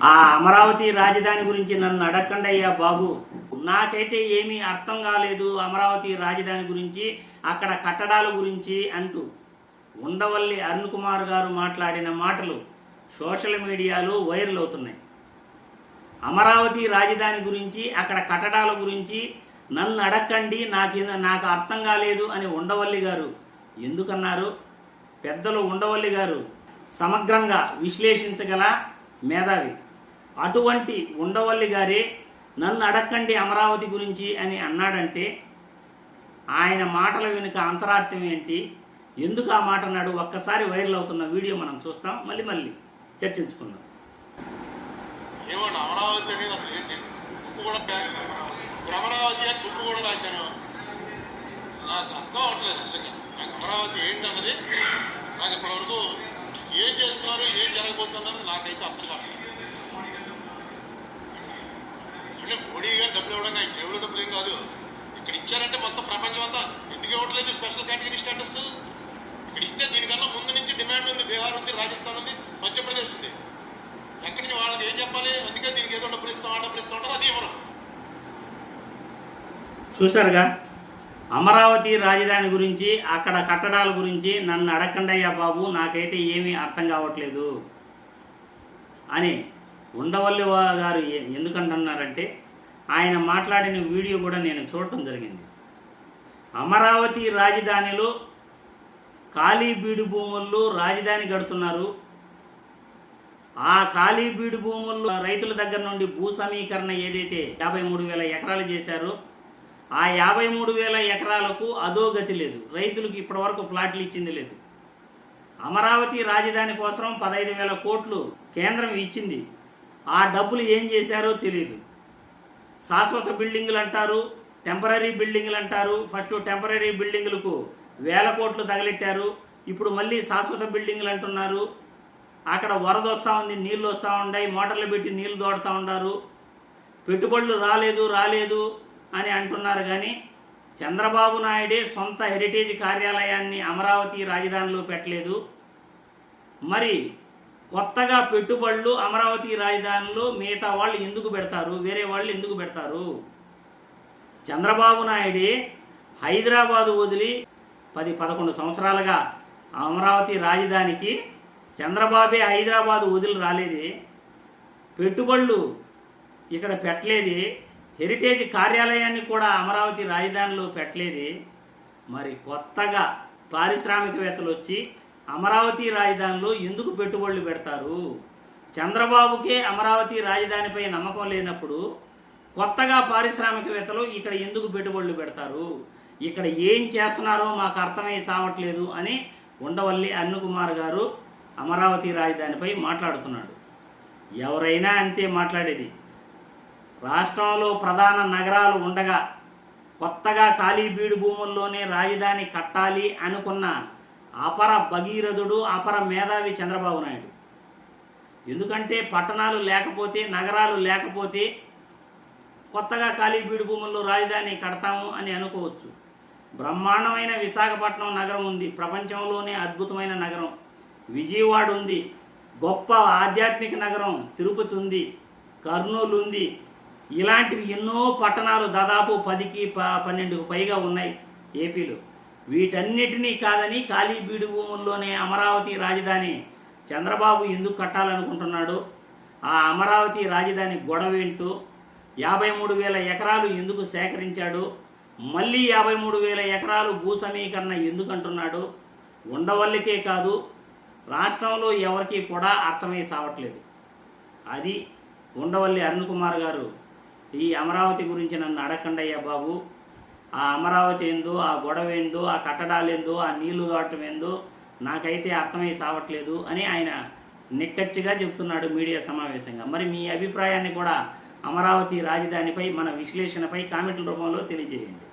ఆ అమరావతి రాజధాని గురించి నన్ను అడగండి అయ్యా బాబు. నాకైతే ఏమీ అర్థం కాలేదు అమరావతి రాజధాని గురించి, అక్కడ కట్టడాల గురించి అంటూ ఉండవల్లి అరుణ్ కుమార్ గారు మాట్లాడిన మాటలు సోషల్ మీడియాలో వైరల్ అవుతున్నాయి. అమరావతి రాజధాని గురించి, అక్కడ కట్టడాల గురించి నన్ను అడగండి, నాకు అర్థం కాలేదు అని ఉండవల్లి గారు ఎందుకన్నారు? పెద్దలు ఉండవల్లి గారు సమగ్రంగా విశ్లేషించగల మేధావి. అటువంటి ఉండవల్లి గారే నన్ను అడగండి అమరావతి గురించి అని అన్నాడంటే ఆయన మాటల వెనుక అంతరార్థం ఏంటి, ఎందుకు ఆ మాట అన్నాడు? ఒక్కసారి వైరల్ అవుతున్న వీడియో మనం చూస్తాం, మళ్ళీ చర్చించుకుందాం. అమరావతి అనేది అసలు ఏంటి? అమరావతి తుప్పు కూడా రాశాను, నాకు అర్థం అవట్లేదు. నిజంగా నాకు అమరావతి ఏంటన్నది నాకు ఇప్పటివరకు ఏం చేస్తున్నారు, ఏం జరగబోతుందని నాకైతే అర్థం కావట్లేదు. అంటే మోడీ గారు డబ్బులు ఇవ్వడం ఆయన కేవలం డబ్బులు ఏం కాదు, ఇక్కడ ఇచ్చారంటే మొత్తం ప్రపంచం అంతా ఎందుకు ఇవ్వట్లేదు స్పెషల్ కేటగిరీ స్టేటస్? ఇక్కడ ఇస్తే దీనికన్నా ముందు నుంచి డిమాండ్ ఉంది. బీహార్ ఉంది, రాజస్థాన్ ఉంది, మధ్యప్రదేశ్ ఉంది. ఎక్కడి నుంచి వాళ్ళకి ఏం చెప్పాలి? అందుకే దీనికి ఏదో డబ్బులు ఇస్తాం, ఆ డబ్బులు ఇస్తూ ఉంటారు, అది ఇవ్వరు. చూశారుగా, అమరావతి రాజధాని గురించి, అక్కడ కట్టడాల గురించి నన్ను అడగండయ్యా బాబు, నాకైతే ఏమీ అర్థం కావట్లేదు అని ఉండవల్లి గారు ఎందుకంటున్నారంటే ఆయన మాట్లాడిన వీడియో కూడా నేను చూడటం జరిగింది. అమరావతి రాజధానిలో ఖాళీ బీడు భూముల్లో రాజధాని కడుతున్నారు. ఆ ఖాళీ బీడు భూముల్లో రైతుల దగ్గర నుండి భూ సమీకరణ ఏదైతే 53,000 ఎకరాలు చేశారో ఆ 53,000 ఎకరాలకు అధోగతి లేదు. రైతులకు ఇప్పటివరకు ప్లాట్లు ఇచ్చింది లేదు. అమరావతి రాజధాని కోసం 15,000 కోట్లు కేంద్రం ఇచ్చింది. ఆ డబ్బులు ఏం చేశారో తెలియదు. శాశ్వత బిల్డింగులు అంటారు, టెంపరీ బిల్డింగులు అంటారు. ఫస్ట్ టెంపరీ బిల్డింగులకు 1,000 కోట్లు తగలెట్టారు, ఇప్పుడు మళ్ళీ శాశ్వత బిల్డింగులు అంటున్నారు. అక్కడ వరద వస్తూ ఉంది, నీళ్ళు వస్తూ ఉన్నాయి, మోటార్లు పెట్టి నీళ్లు తోడుతూ ఉన్నారు. పెట్టుబడులు రాలేదు అని అంటున్నారు. కానీ చంద్రబాబు నాయుడే సొంత హెరిటేజ్ కార్యాలయాన్ని అమరావతి రాజధానిలో పెట్టలేదు. మరి కొత్తగా పెట్టుబడులు అమరావతి రాజధానిలో మిగతా వాళ్ళు ఎందుకు పెడతారు, వేరే వాళ్ళు ఎందుకు పెడతారు? చంద్రబాబు నాయుడే హైదరాబాదు వదిలి 10-11 సంవత్సరాలుగా అమరావతి రాజధానికి చంద్రబాబే హైదరాబాదు వదిలి రాలేదే, పెట్టుబడులు ఇక్కడ పెట్టలేదే, హెరిటేజ్ కార్యాలయాన్ని కూడా అమరావతి రాజధానిలో పెట్టలేదే. మరి కొత్తగా పారిశ్రామికవేత్తలు వచ్చి అమరావతి రాజధానిలో ఎందుకు పెట్టుబడులు పెడతారు? చంద్రబాబుకే అమరావతి రాజధానిపై నమ్మకం లేనప్పుడు కొత్తగా పారిశ్రామికవేత్తలు ఇక్కడ ఎందుకు పెట్టుబడులు పెడతారు? ఇక్కడ ఏం చేస్తున్నారో మాకు అర్థమై సావట్లేదు అని ఉండవల్లి అరుణ్ కుమార్ గారు అమరావతి రాజధానిపై మాట్లాడుతున్నాడు. ఎవరైనా అంతే మాట్లాడేది. రాష్ట్రంలో ప్రధాన నగరాలు ఉండగా కొత్తగా ఖాళీ బీడు భూముల్లోనే రాజధాని కట్టాలి అనుకున్న అపర భగీరథుడు, అపర మేధావి చంద్రబాబు నాయుడు. ఎందుకంటే పట్టణాలు లేకపోతే, నగరాలు లేకపోతే కొత్తగా ఖాళీ బీడు భూముల్లో రాజధాని కడతాము అని అనుకోవచ్చు. బ్రహ్మాండమైన విశాఖపట్నం నగరం ఉంది, ప్రపంచంలోనే అద్భుతమైన నగరం. విజయవాడ ఉంది, గొప్ప ఆధ్యాత్మిక నగరం. తిరుపతి ఉంది, కర్నూలు ఉంది. ఇలాంటివి ఎన్నో పట్టణాలు దాదాపు 10-12కు పైగా ఉన్నాయి ఏపీలో. వీటన్నిటినీ కాదని ఖాళీ బీడు భూముల్లోనే అమరావతి రాజధాని చంద్రబాబు ఎందుకు కట్టాలనుకుంటున్నాడు? ఆ అమరావతి రాజధాని గొడవేంటో, 53,000 ఎకరాలు ఎందుకు సేకరించాడు, మళ్ళీ 53,000 ఎకరాలు భూ సమీకరణ ఎందుకు అంటున్నాడు? ఉండవల్లికే కాదు, రాష్ట్రంలో ఎవరికి కూడా అర్థమై సావట్లేదు. అది ఉండవల్లి అరుణ్ కుమార్ గారు ఈ అమరావతి గురించి నన్ను అడగండి అయ్యా బాబు, ఆ అమరావతి ఏందో, ఆ గొడవ ఏందో, ఆ కట్టడాలు ఏందో, ఆ నీళ్లు దాటం ఏందో నాకైతే అర్థమై సావట్లేదు అని ఆయన నిక్కచ్చిగా చెప్తున్నాడు మీడియా సమావేశంగా. మరి మీ అభిప్రాయాన్ని కూడా అమరావతి రాజధానిపై మన విశ్లేషణపై కామెంట్ల రూపంలో తెలియజేయండి.